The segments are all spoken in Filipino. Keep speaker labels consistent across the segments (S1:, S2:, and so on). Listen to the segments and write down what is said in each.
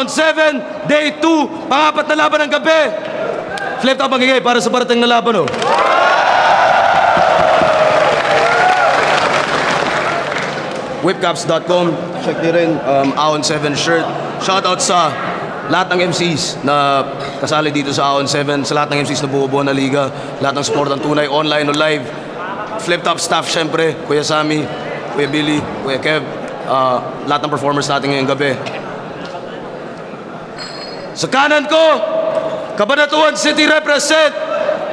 S1: Round 7, Day 2, pang-apat na laban ng gabi. Flip top magigay para sa parating na laban, oh. Whipcaps.com, check nyo rin, Ahon 7 shirt. Shoutout sa lahat ng MCs na kasali dito sa Ahon 7, sa lahat ng MCs na buo-buo na liga, lahat ng sport ng tunay, online o live. Flip top staff syempre, Kuya Sammy, Kuya Billy, Kuya Kev, lahat ng performers natin ngayong gabi. Sa kanan ko, Cabanatuan City represent,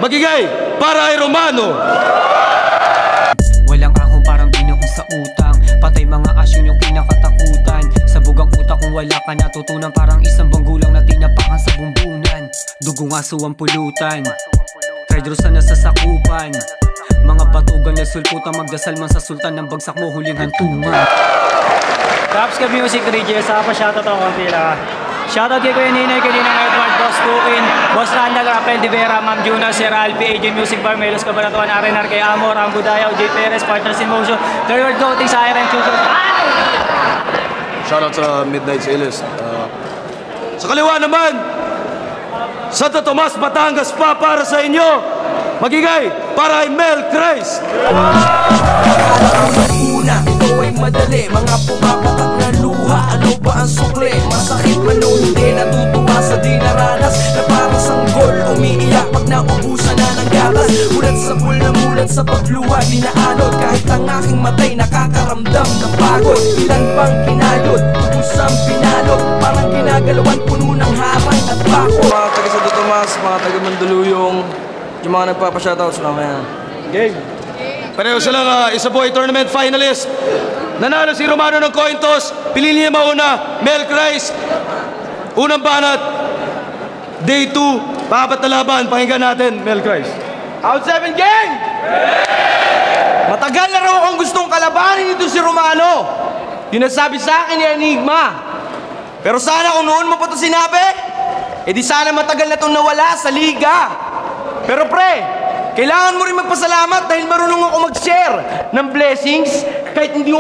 S1: magigay para kay Romano.
S2: Walang ahon parang binuong sa utang, patay mga asyon yung kinakatakutan. Sa bugang utak kung wala ka natutunan, parang isang banggulang na tinapakan sa bumbunan. Dugong aso ang pulutan, treasure sa nasasakupan. Mga batugang nagsulputan, magdasal man sa sultan ng bagsak mo huling hantungan.
S3: Caps ka Music 3G, saka pa shoutout ako ang pila. Shoutout kay Kuya Ninoy, kay Ninang Edward, Boss Tukin, Boss Randa, Rafael De Vera, Ma'am Juna, Sir Alpi, AJ Music Bar, Melos Cabanatuan, RNR, kay Amor, Rambo Dayaw, J. Perez, Partners in Motion, Third World Goating sa IRM Chucho.
S1: Shoutout sa Midnight Sailors. Sa kaliwa naman, Santo Tomas, Batangas pa para sa inyo. Magigay para kay Mel Christ.
S4: Una, ito ay madali, mga pumapatak na luha. Ano ba ang sukli? Masakit man o hindi, natutuwa sa di naranas. Na para sanggol, umiiyak pag naubusan na ng gatas. Mulat sa pool na mulat sa pagluha, dinaanod. Kahit ang aking matay, nakakaramdam ng pagod. Ilan bang kinayod, ubusang pinalog. Parang ginagalawan puno ng harang at bako.
S5: Mga taga Santo Tomas, mga taga Mandaluyong, yung mga nagpapa-shoutouts mamaya.
S1: Game. Pareho silang isa po ay tournament finalist. Nanalo si Romano ng coin toss. Pili niya mauna, Mel Christ. Unang banat, Day 2, pang-apat na laban. Pakinggan natin, Mel Christ.
S6: Out 7 gang! Matagal na raw akong gustong kalabanin ito si Romano. Yung nasabi sa akin ni Enigma. Pero sana kung noon mo pa ito sinabi, edi sana matagal na itong nawala sa liga. Pero pre, kailangan mo rin magpasalamat dahil marunong ako mag-share ng blessings kahit hindi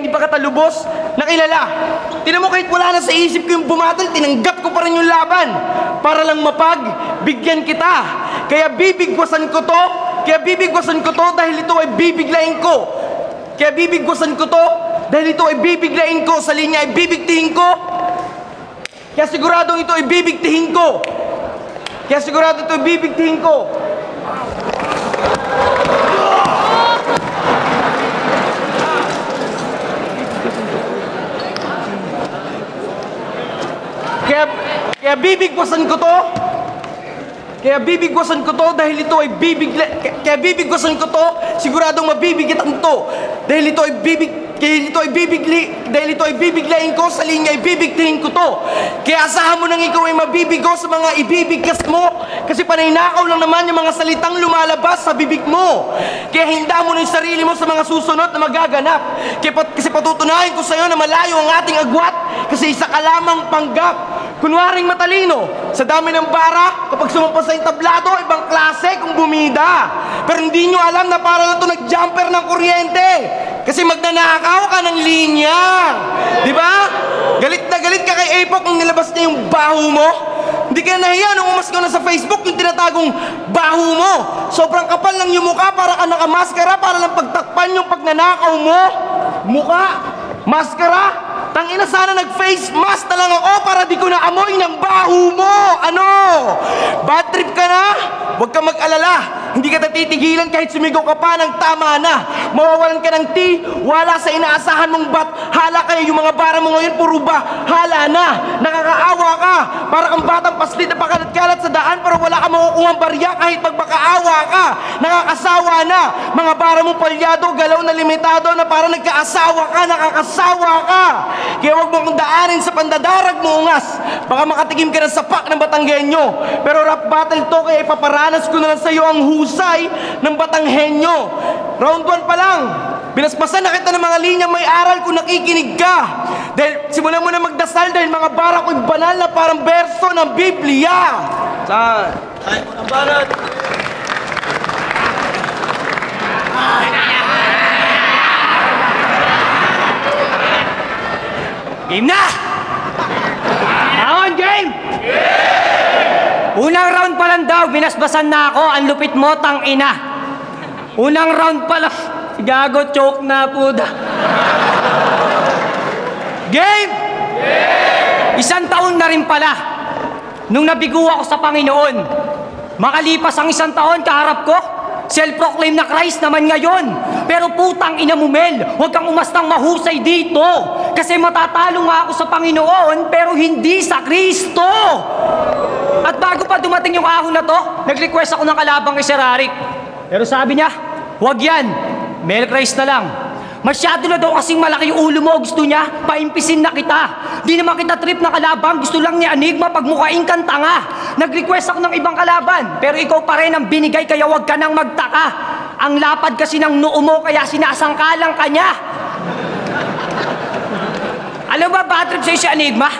S6: pa katalubos na kilala. Tinan mo, kahit wala na sa isip ko yung bumatal, tinanggap ko pa rin yung laban para lang mapagbigyan kita. Kaya bibigwasan ko to dahil ito ay bibiglain ko. Sa linya ay bibigtihin ko. Kaya siguradong ito ay bibigtihin ko. Kaya bibigwasan ko to dahil ito ay siguradong mabibigitan to dahil ito ay bibiglain ko, sa linya ay bibigtihin ko to. Kaya asahan mo nang ikaw ay mabibigo sa mga ibibigkas mo kasi paninakaw lang naman yung mga salitang lumalabas sa bibig mo. Kaya hinda mo na yung sarili mo sa mga susunod na magaganap. Kasi patutunayan ko sa iyo na malayo ang ating agwat kasi isa ka lamang panggap. Kunwaring matalino, sa dami ng bara, kapag sumampas sa entablado, ibang klase kung bumida. Pero hindi nyo alam na para lang ito nag-jumper ng kuryente. Kasi magnanakaw ka ng linya. Di ba? Galit na galit ka kay Apok nung nilabas niya yung baho mo. Hindi ka nahiya nung umas ka na sa Facebook yung tinatagong baho mo. Sobrang kapal lang yung mukha para ka nakamaskara para lang pagtakpan yung pagnanakaw mo. Mukha, maskara. Tangina, sana nag-face mask na lang ako para di ko naamoy ng baho mo. Ano? Bad trip ka na? Huwag ka mag-alala. Hindi ka natitigilan kahit sumigaw ka pa ng tama na. Mawawalan ka ng wala sa inaasahan mong bat. Hala kayo, yung mga bara mo ngayon puro ba? Hala na. Nakakaawa ka. Para kang batang paslit na pakalat-kalat sa daan pero wala ka makukuhang barya kahit magmakaawa ka. Nakakasawa na. Mga bara mo palyado, galaw na limitado na para nagkaasawa ka, nakakasawa ka. Kaya huwag mo kong daanin sa pandadarag mo ungas. Baka makatikim ka ng sapak ng Batanggenyo. Pero rap battle to kaya ipaparanas ko na lang sa'yo ang husay ng Batanghenyo. Round 1 pa lang. Binasbasan na kita ng mga linya may aral kung nakikinig ka. Dahil simulan mo na magdasal dahil mga bara ko'y banal na parang berso ng Biblia.
S1: Tayo mo ng banat.
S3: Game na! Unang round pa lang daw, binasbasan na ako. Ang lupit mo, tang ina. Unang round pa lang. Gago, choke na puda. Game! Isang taon na rin pala nung nabigo ako sa Panginoon. Makalipas ang isang taon, kaharap ko, self-proclaim na Christ naman ngayon. Pero putang ina mo, Mel, huwag kang umastang mahusay dito. Kasi matatalo nga ako sa Panginoon, pero hindi sa Kristo. At bago pa dumating yung ahon na to, nag-request ako ng kalabang kay Sir Arik. Pero sabi niya, huwag yan, Mel Christ na lang. Masyado na daw kasing malaki yung ulo mo. Gusto niya, paimpisin na kita. Di naman kita trip na kalabang. Gusto lang ni Enigma pagmukain kang tanga. Nag-request ako ng ibang kalaban. Pero ikaw pa rin ang binigay, kaya wag ka nang magtaka. Ang lapad kasi ng noo mo, kaya sinasangkalang ka niya. Alam ba, bad trip sa'yo si Enigma?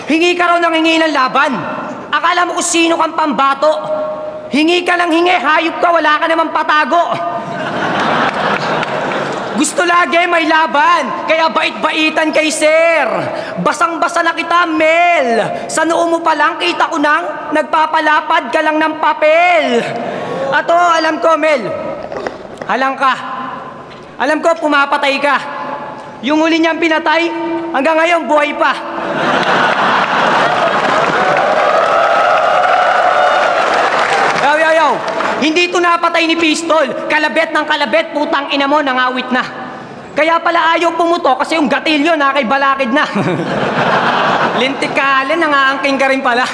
S3: Hingi ka raw ng hingi ng laban. Akala mo kung sino kang pambato. Hingi ka ng hingi, hayop ka, wala ka namang patago. Gusto lagi may laban, kaya bait-baitan kay Sir. Basang-basa na kita, Mel. Sa noo mo pa lang, kita ko nang nagpapalapad ka lang ng papel. Ato, alam ko, Mel. Halang ka. Alam ko, pumapatay ka. Yung huli niyang pinatay, hanggang ngayon, buhay pa. Yaw. Hindi ito napatay ni Pistol. Kalabet ng kalabet, putang ina mo, nangawit na. Kaya pala ayaw pumuto kasi yung gatilyo na kay balakid na. Lintikalen, nangaangking ka rin pala.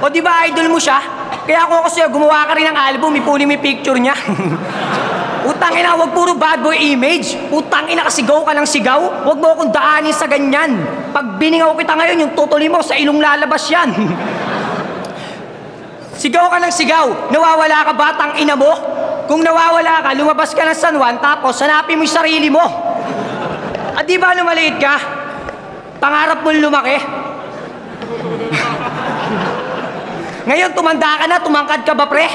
S3: O di ba idol mo siya? Kaya ako kasi gumawa ka rin ng album, ipuli mo yung picture niya. Utang ina, wag puro bad boy image. Utang ina, kasigaw ka ng sigaw. Wag mo akong daanin sa ganyan. Pag biningaw kita ngayon, yung tutuli mo, sa ilong lalabas yan. Sigaw ka ng sigaw. Nawawala ka ba, tang ina mo? Kung nawawala ka, lumabas ka ng San Juan, tapos hanapin mo yung sarili mo. At di ba lumaliit ka? Pangarap mo lumaki? Ngayon, tumanda ka na, tumangkad ka ba, pre?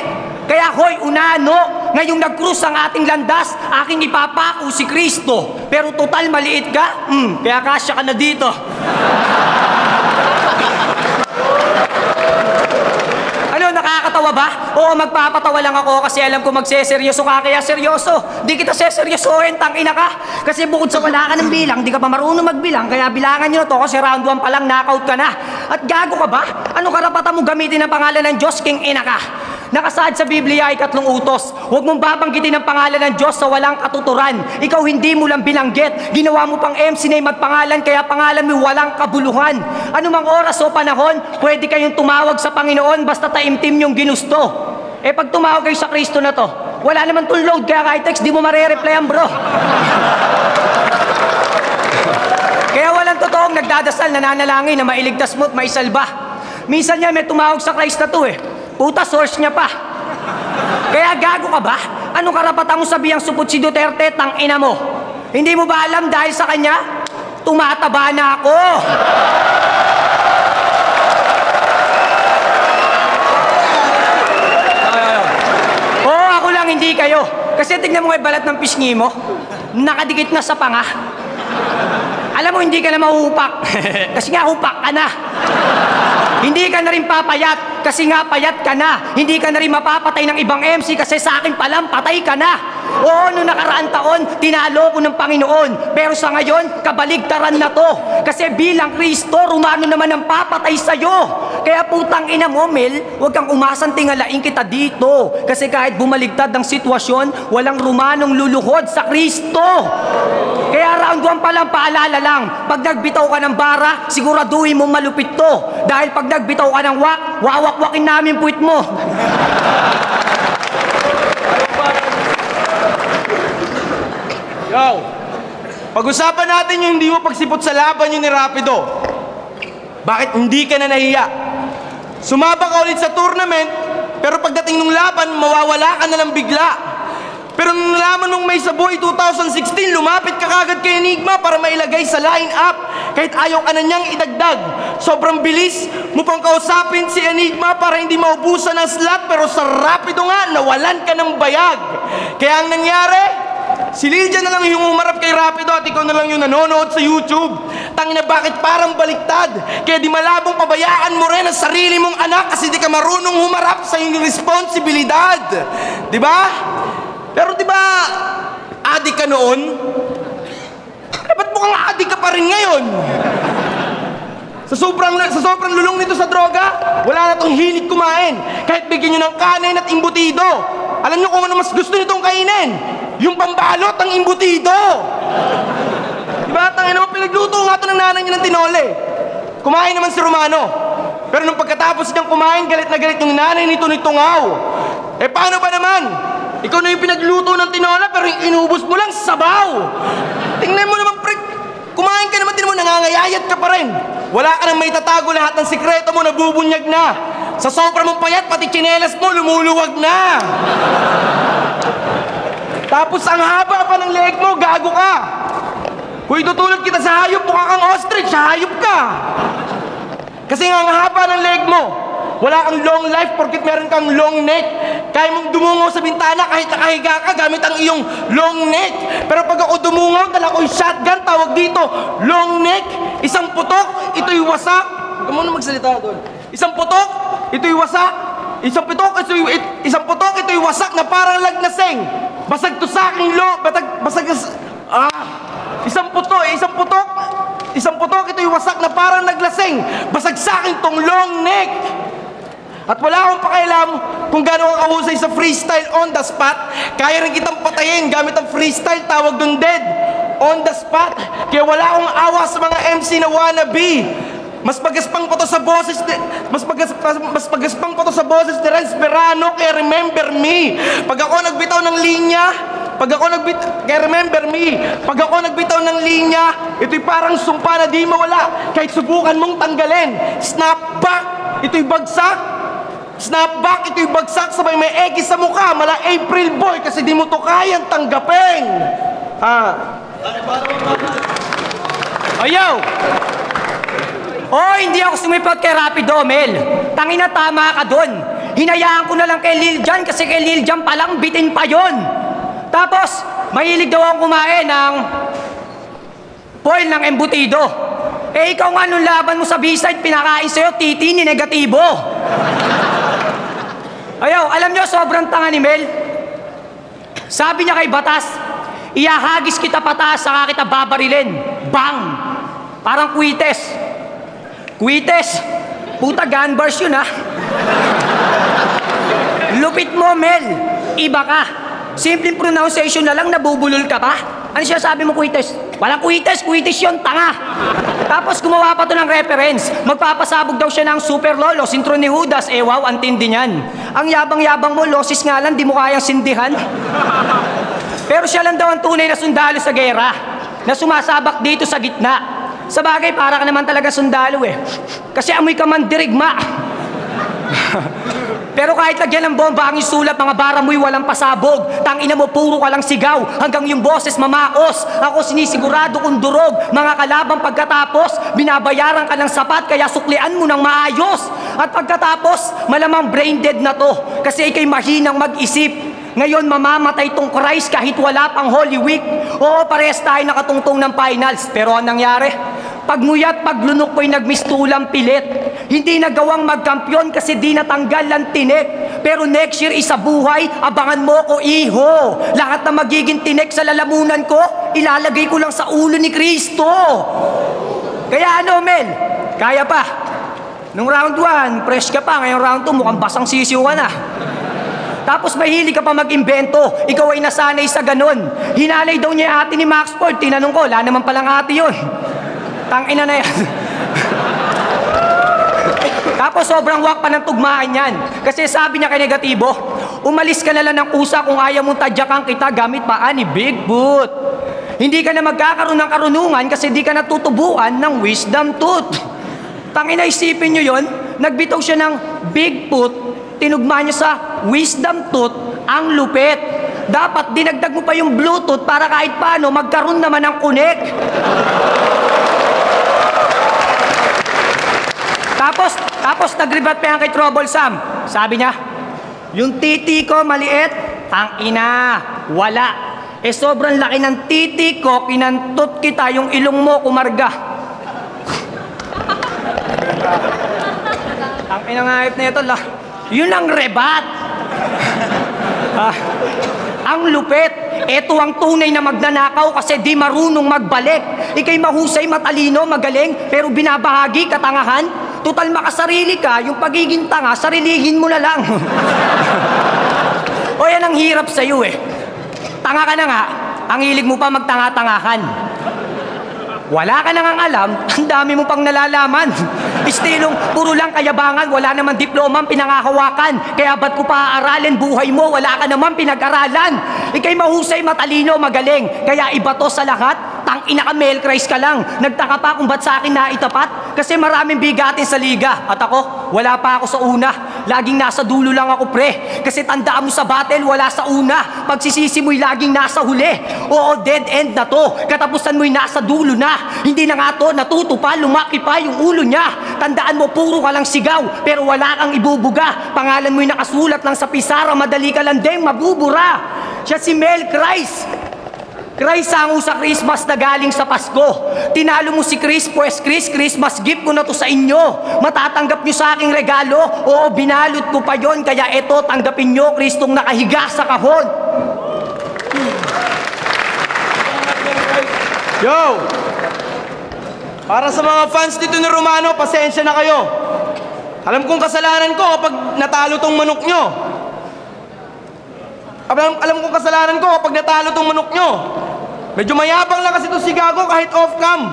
S3: Kaya, hoy, unano, ngayong nag-cruise ang ating landas, aking ipapako si Kristo. Pero total, maliit ka? Kaya kasya ka na dito. Nakakatawa ba? Oo, magpapatawa lang ako kasi alam ko magseseryoso ka, kaya seryoso. Di kita seseryosohin, tangina ka. Kasi bukod sa wala ka ng bilang, di ka pa marunong magbilang, kaya bilangan nyo na to kasi round 1 pa lang, knockout ka na. At gago ka ba? Ano karapatan mo gamitin ang pangalan ng Diyos, king ina ka? Nakasaad sa Biblia ay 3 utos. Huwag mong babanggitin ang pangalan ng Diyos sa walang katuturan. Ikaw hindi mo lang binanggit. Ginawa mo pang MC name at pangalan, kaya pangalan mo walang kabuluhan. Anumang oras o panahon, pwede kayong tumawag sa Panginoon basta taimtim yung ginusto. Eh pag tumawag kayo sa Kristo na to, wala naman tong load, kaya kahit text di mo marereplyan, bro. Kaya walang totoong nagdadasal, nananalangin na mailigtas mo at maisalba. Minsan niya may tumawag sa Christ na to eh. Puta, source niya pa. Kaya gago ka ba? Anong karapatan mo sabihang supot si Duterte, tang ina mo? Hindi mo ba alam dahil sa kanya, tumataba na ako? Oo, ako lang, hindi kayo. Kasi tignan mo yung balat ng pisngi mo, nakadikit na sa panga. Alam mo, hindi ka na mahupak. Kasi nga, hupak ka na. Hindi ka na rin papayat kasi nga payat ka na. Hindi ka na rin mapapatay ng ibang MC kasi sa akin palang patay ka na. Oo, noong nakaraan taon, tinalo ko ng Panginoon. Pero sa ngayon, kabaligtaran na to. Kasi bilang Kristo, Romano naman ang papatay sa'yo. Kaya putang ina mo, Mel, huwag kang umasang tingalain kita dito. Kasi kahit bumaligtad ang sitwasyon, walang Romanong luluhod sa Kristo. Kaya round 1 pa lang, paalala lang. Pag nagbitaw ka ng bara, siguraduhin mong malupit to. Dahil pag nagbitaw ka ng wawak-wakin namin puwit mo.
S6: Yo, pag-usapan natin yung hindi mo pagsipot sa laban yun ni Rapido. Bakit hindi ka na nahiya? Sumabak ka ulit sa tournament, pero pagdating ng laban, mawawala ka na lang bigla. Pero nung nalaman nung may Saboy 2016, lumapit ka kagad kay Enigma para mailagay sa line-up. Kahit ayaw ka na niyang idagdag. Sobrang bilis mo pang kausapin si Enigma para hindi maubusan ng slot, pero sa Rapido nga, nawalan ka ng bayag. Kaya ang nangyari, Si Liljan na lang yung umarap kay Rapido at ikaw na lang yung nanonood sa YouTube. Tangina, bakit parang baliktad? Kaya di malabong pabayaan mo rin ang sarili mong anak kasi di ka marunong humarap sa iyong responsibilidad. Di ba? Pero di ba, adik ka noon? Ba't mukhang adik ka pa rin ngayon? Sa sobrang lulong nito sa droga, wala na tong hilig kumain. Kahit bigyan nyo ng kanin at imbutido. Alam nyo kung ano mas gusto nitong kainin? Yung pambalot ang imbutido. Diba? Tangina mo, pinagluto nga ito ng nanay niya ng tinole. Kumain naman si Romano. Pero nung pagkatapos niyang kumain, galit na galit yung nanay nito ni Tungaw. Eh paano ba naman? Ikaw na yung pinagluto ng tinola pero yung inubos mo lang sabaw. Tingnan mo naman, prick. Kumain ka naman din mo, nangangayayat ka pa rin. Wala ka nang may tatago, lahat ng sikreto mo nabubunyag na. Sa sobra mong payat, pati tsinelas mo lumuluwag na. Tapos ang haba pa ng leeg mo, gago ka. Kung itutulad kita sa hayop, mukha kang ostrich, hayop ka. Kasi nga ang haba ng leeg mo, wala kang long life porkit meron kang long neck. Kaya mong dumungaw sa bintana kahit nakahiga ka gamit ang iyong long neck. Pero pag ako dumungaw, dala ko yung shotgun, tawag dito, long neck. Isang putok, ito'y wasak. Huwag mo na magsalita doon. Isang putok, ito'y wasak. Isang putok, ito'y wasak na parang lagnaseng. Basag to sa aking Isang putok, ito'y wasak na parang naglaseng. Basag sa akin tong long neck. At wala akong pakialam kung gano'n ang kahusay sa freestyle on the spot. Kaya rin kitang patayin gamit ang freestyle, tawag dun dead. On the spot. Kaya wala akong awa sa mga MC na wannabe. Mas pagaspang pa to sa boses ni Renz Verano, kaya remember me. Pag ako nagbitaw ng linya, kaya remember me. Pag ako nagbitaw ng linya, ito'y parang sumpa na di mawala. Kahit subukan mong tanggalin. Snap back, ito'y bagsak. Snap back, ito'y bagsak, sabay may X sa mukha, mala April boy, kasi di mo to kayang tanggapin.
S7: Ayaw! Hindi ako sumipot kay Rapido, Mel. Tangina, tama ka dun. Hinayaan ko na lang kay Liljan kasi kay Liljan palang bitin pa yon. Tapos, mahilig daw akong kumain ng foil ng embutido. Ikaw nga nung laban mo sa B-side, pinakain sa'yo, titi ni negatibo. Ayaw, alam nyo, sobrang tanga ni Mel. Sabi niya kay Batas, ihahagis kita pataas, saka kita babarilin. Bang! Parang Quites. Quites, puta gun bars yun ha. Lupit mo, Mel. Iba ka. Simpleng pronunciation na lang, nabubulol ka pa. Ano siya sabi mo, Quites? Walang Quites, Quites yun, tanga. Tapos gumawa pa to ng reference. Magpapasabog daw siya ng super lolo, sintro ni Judas. Wow, ang tindi niyan. Ang yabang-yabang mo, losis nga lang, di mo kayang sindihan. Pero siya lang daw ang tunay na sundalo sa gera, na sumasabak dito sa gitna. Sa bagay, para ka naman talaga sundalo eh. Kasi amoy ka man dirigma. Pero kahit lagyan ng bomba ang isulat, mga baramoy walang pasabog. Tangina mo, puro ka lang sigaw. Hanggang yung boses mamaos. Ako sinisigurado kong durog. Mga kalabang pagkatapos, binabayaran ka ng sapat, kaya suklian mo ng maayos. At pagkatapos, malamang brain dead na to. Kasi ikay mahinang mag-isip. Ngayon, mamamatay tong Christ kahit wala pang Holy Week. Oo, parehas tayo nakatungtong ng finals. Pero anong nangyari? Pagmuyat, paglunok ko'y nagmistulang pilit. Hindi nagawang magkampiyon kasi di natanggal ang tinik. Pero next year, isa buhay, abangan mo ko, iho. Lahat na magiging tinik sa lalamunan ko, ilalagay ko lang sa ulo ni Kristo. Kaya ano, Mel? Kaya pa. Nung round 1, fresh ka pa. Ngayong round 2, mukhang basang sisiw ka na. Tapos mahilig ka pa mag-imbento. Ikaw ay nasanay sa ganun. Hinalay daw niya yung ate ni Max Ford. Tinanong ko, wala naman palang ate yun. Tangina na yan. Tapos sobrang wak pa ng tugmaan yan. Kasi sabi niya kay negatibo, umalis ka na lang ng kusa kung ayaw mong tadyakan kita gamit paa ni Bigfoot. Hindi ka na magkakaroon ng karunungan kasi di ka natutubuan ng wisdom tooth. Tangina, isipin nyo yun, nagbitaw siya ng Bigfoot, tinugma niya sa wisdom tooth, ang lupit. Dapat dinagdag mo pa yung Bluetooth para kahit paano magkaroon naman ng connect. Tapos nag-rebat pa yan kay Trouble Sam. Sabi niya, yung titi ko maliit, tangina, wala. sobrang laki ng titi ko, kinantot kita, yung ilong mo kumarga. Ang inangayip na ito, yun ang rebat. Ang lupit. Ito ang tunay na magnanakaw kasi di marunong magbalik. Ika'y mahusay, matalino, magaling, pero binabahagi, katangahan. Total makasarili ka, yung pagiging tanga, sarilihin mo na lang. O yan ang hirap sa'yo eh. Tanga ka na nga, ang hilig mo pa magtanga-tangahan. Wala ka na ngang alam, ang dami mo pang nalalaman. Istilong, puro lang kayabangan, wala naman diplomang pinangahawakan. Kaya ba't ko pa aaralin buhay mo, wala ka naman pinag-aralan. Ika'y mahusay, matalino, magaling. Kaya iba to sa lahat, tangina ka, male Christ ka lang. Nagtaka pa kung ba't sa akin naitapat? Kasi maraming bigatin sa liga. At ako, wala pa ako sa una. Laging nasa dulo lang ako, pre. Kasi tandaan mo sa battle, wala sa una. Pagsisisi mo'y laging nasa huli. Oo, dead end na to. Katapusan mo'y nasa dulo na. Hindi na nga to, natuto pa, lumaki pa yung ulo niya. Tandaan mo, puro ka lang sigaw, pero wala kang ibubuga. Pangalan mo'y nakasulat lang sa pisara, madali ka lang din mabubura. Siya si Mel Christ. Christ sango sa Christmas na galing sa Pasko. Tinalo mo si Chris, pues Chris, Christmas gift ko na to sa inyo. Matatanggap nyo sa aking regalo? Oo, binalot ko pa yon, kaya eto, tanggapin nyo, Kristong nakahiga sa kahon.
S6: Yo! Para sa mga fans dito ni Romano, pasensya na kayo. Alam kong kasalanan ko kapag natalo tong manok nyo. Alam kong kasalanan ko kapag natalo tong manok nyo. Medyo mayabang lang kasi itong si Gago kahit off-cam.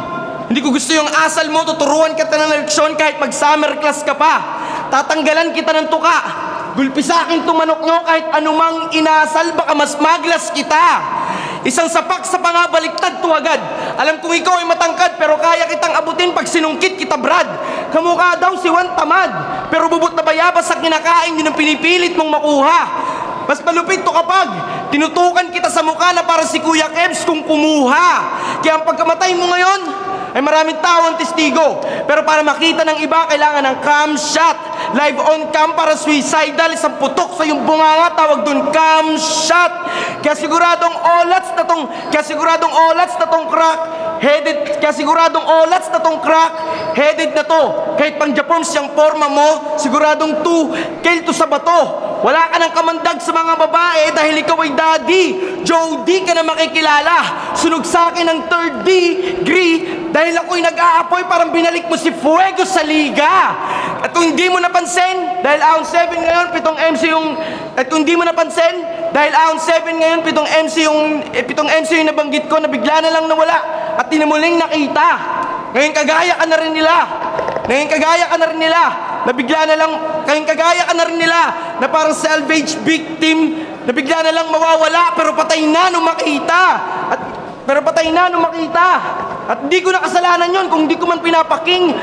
S6: Hindi ko gusto yung asal mo, tuturuan kita ng leksyon kahit mag-summer class ka pa. Tatanggalan kita ng tuka. Gulpi sa akin itong manok nyo kahit anumang inasal, baka mas maglas kita. Isang sapak sa pangabaliktad to agad. Alam kong ikaw ay matangkad, pero kaya kitang abutin pag sinungkit kita, Brad. Kamukha daw si Juan Tamad, pero bubot na bayabas sa kinakain, yun ang pinipilit mong makuha. Mas malupit to kapag tinutukan kita sa mukha na para si Kuya Kebs kung kumuha. Kaya ang pagkamatay mo ngayon ay maraming tao ang testigo. Pero para makita ng iba, kailangan ng cam shot. Live on cam para suicidal. Isang putok sa yung bunganga, tawag dun cam shot. Kaya siguradong olats na tong crack headed. Kaya siguradong olats na tong crack headed na to. Kahit pang Japon siyang forma mo, siguradong 2 kelto sa bato. Wala ka ng kamandag sa mga babae dahil ikaw ay daddy. Jody ka na makikilala. Sunog sa akin ng 3rd degree dahil ako'y nag-aapoy, parang binalik mo si Fuego sa liga. At kung hindi mo napansin, dahil Aon 7 ngayon, 7 MC yung... At kung hindi mo napansin, dahil Aon 7 ngayon, 7 MC yung nabanggit ko na bigla na lang nawala at tinamuling nakita. Ngayon kagaya ka na rin nila. Na bigla na lang, kayong kagaya ka na rin nila, na parang salvage victim, na bigla na lang mawawala, pero patay na nung makita. At hindi ko na kasalanan yun kung hindi ko man pinapaking.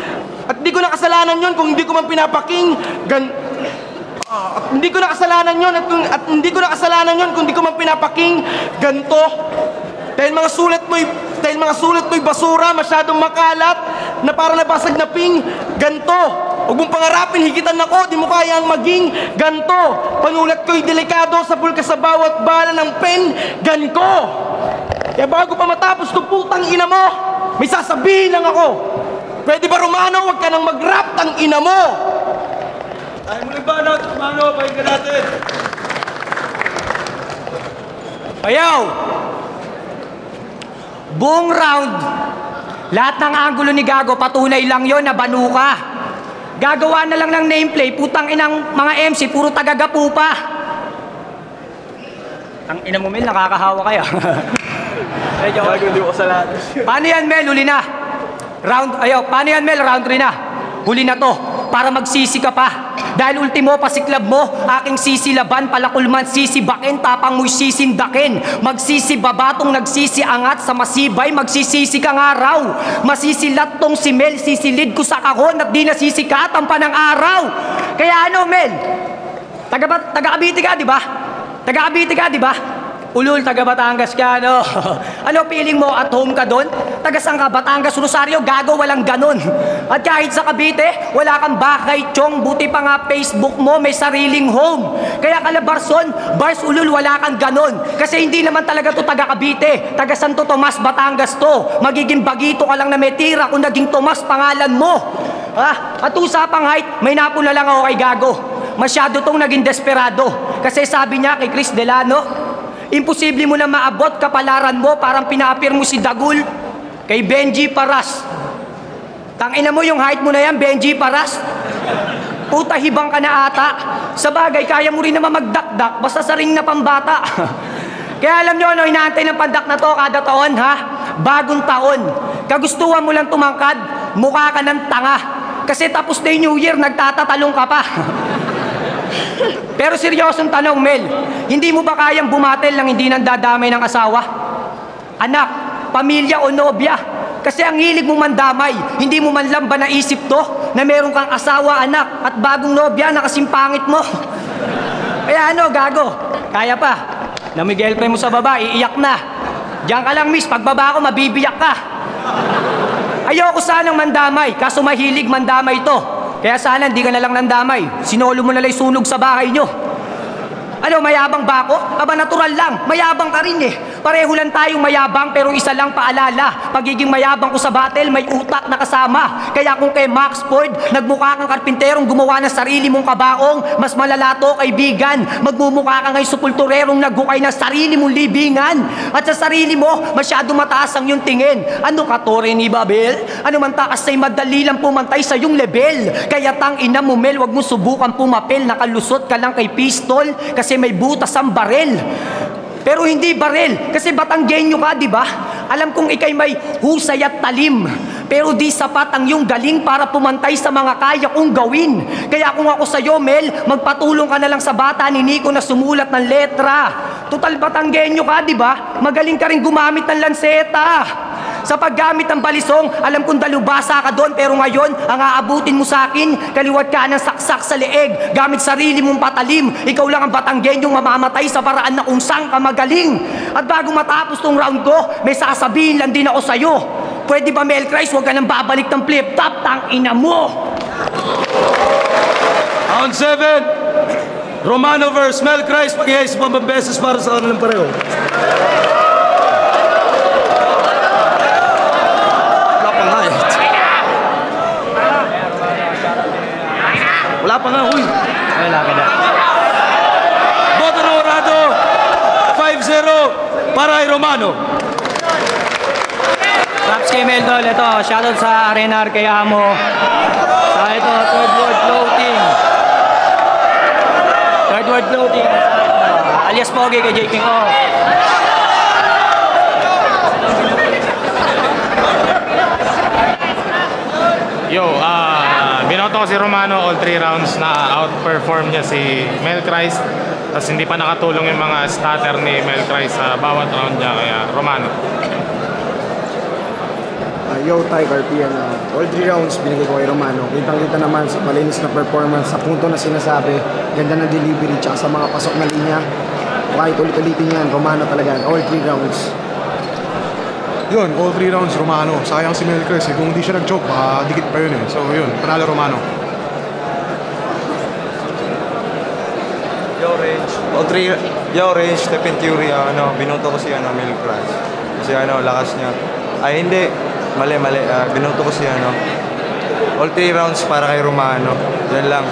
S6: At hindi ko na kasalanan yun kung hindi ko man pinapaking. At hindi ko na kasalanan yun kung hindi ko man pinapaking ganto. Dahil mga sulat mo'y basura, masyadong makalat, na parang nabasag na ping ganto. Huwag mong pangarapin, higitan ako, di mo kayang maging ganto. Panulat ko'y delikado, sabol ka sa bawat bala ng pen, ganko. Kaya bago pa matapos ko putang ina mo, may sasabihin lang ako. Pwede ba, Romano, huwag ka nang mag-rap, tang ina mo. Ayaw mo na ba, Romano, pakinggan natin.
S7: Ayaw! Buong round, lahat ng anggulo ni Gago, patunay lang yon na banu ka. Gagawa na lang ng nameplay, putang inang mga MC, puro tagagapu pa. Ang ina mo, Mel, nakakahawa kaya.
S5: Gago, hindi ko kasalanan.
S7: Paano yan, Mel? Huli na. Paano yan, Mel? Round 3 na. Huli na to. Para magsisi ka pa. Dahil ultimo, pasiklab mo, aking sisilaban, palakulman, sisibakin, tapang mo'y sisindakin. Magsisibabatong nagsisiangat sa masibay, magsisisi kang araw. Masisilat tong si Mel, sisilid ko sa kahon at di nasisikatan pa ng araw. Kaya ano, Mel? Taga-Cavite ka, di ba? Ulul, taga Batangas ka, no? Ano, feeling mo at home ka doon? Taga saan ka? Batangas, Rosario, gago, walang ganon. At kahit sa Cavite, wala kang bakay, chong, buti pa nga Facebook mo, may sariling home. Kaya Calabarzon, Bars, Ulul, wala kang ganon. Kasi hindi naman talaga to taga Cavite, taga Santo Tomas, Batangas to. Magiging bagito ka lang na may tira kung naging Tomas pangalan mo. At usapang height, may napuna lang ako kay gago. Masyado tong naging desperado. Kasi sabi niya kay Chris Delano, imposible mo na maabot kapalaran mo, parang pinapir mo si Dagul kay Benji Paras. Tangina mo yung height mo na yan, Benji Paras. Puta, hibang ka na ata. Sa bagay, kaya mo rin naman magdakdak basta sa ring na pambata. Kaya alam nyo ano, inaantay ng pandak na to kada taon, ha? Bagong taon. Kagustuhan mo lang tumangkad, mukha ka ng tanga. Kasi tapos na yung New Year, nagtatatalong ka pa. Pero seryosong tanong, Mel, hindi mo ba kayang bumatel ng hindi nandadamay ng asawa? Anak, pamilya o nobya? Kasi ang hilig mo mandamay, hindi mo man lang ba naisip to na meron kang asawa, anak at bagong nobya na kasimpangit mo? Kaya ano, gago, kaya pa. Na may girlfriend mo sa baba, iiyak na. Diyan ka lang, miss, pagbaba ko, mabibiyak ka. Ayoko sanang mandamay, kaso mahilig mandamay to. Kaya sana hindi ka na lang nandamay. Sinolo mo na lang sunog sa bahay nyo. Ano, mayabang ba ako? Aba, natural lang. Mayabang ka rin eh. Pareho lang tayong mayabang pero isa lang paalala. Pagiging mayabang ko sa battle, may utak na kasama. Kaya kung kay Max Ford, nagmukha kang karpinterong gumawa ng sarili mong kabaong, mas malala to, kaibigan. Magmumukha ka ngayon supulturerong naghukay ng sarili mong libingan. At sa sarili mo, masyado mataas ang iyong tingin. Ano ka to, ni Babel? Ano man takas ay madali lang pumantay sa iyong level. Kaya tang ina mo, Mel, wag mo subukan pumapel. Nakalusot ka lang kay pistol kasi may butas ang barel. Pero hindi barel, kasi Batanggenyo ka, di ba? Alam kong ikay may husay at talim, pero di sapat ang iyong galing para pumantay sa mga kaya kong gawin. Kaya kung ako sa'yo, Mel, magpatulong ka na lang sa bata ni Nico na sumulat ng letra. Total Batanggenyo ka, di ba? Magaling ka rin gumamit ng lanseta. Sa paggamit ng balisong, alam kong dalubasa ka doon, pero ngayon, ang aabutin mo sa akin, kaliwat ka ng saksak sa leeg, gamit sarili mong patalim. Ikaw lang ang Batanggenyong mamamatay sa paraan na kung saan ka magaling. At bago matapos tong round ko, may sasabihin lang din ako sa'yo. Pwede ba, Mel Christ, huwag ka nang babalik ng flip-top, tang ina mo!
S1: Round 7, Romano vs. Mel Christ, pag-iayos pa beses para sa kanilang pareho. Wala pa nga, uy.
S3: Wala ka na.
S1: Boto ng Orado, 5-0 para kay Romano.
S3: Props kay Meldol. Ito, shoutout sa Arena kay Amo. Sa ito, third word floating. Third word floating. Alias Pogi kay JP O.
S8: Yo, binoto ko si Romano all 3 rounds na outperform niya si Mel Christ. Tapos hindi pa nakatulong yung mga stutter ni Mel Christ sa bawat round niya, kaya Romano.
S9: Yo, Tiger PN, all 3 rounds binigay ko kay Romano. Kitang-kita naman sa malinis na performance, sa punto na sinasabi, ganda ng delivery, tsaka sa mga pasok na linya. Kahit ulit-ulitin yan, Romano talaga, all 3 rounds.
S10: Yun, all 3 rounds Romano. Sayang si Mel Christ kung hindi siya nag-choke, baka dikit pa yun eh. So yun, panalo Romano.
S11: Yo, Rage, Stephen Curry, binuto ko si Mel Christ. Kasi lakas niya. Ay, hindi. Mali. Binuto ko si all 3 rounds para kay Romano. Yan lang.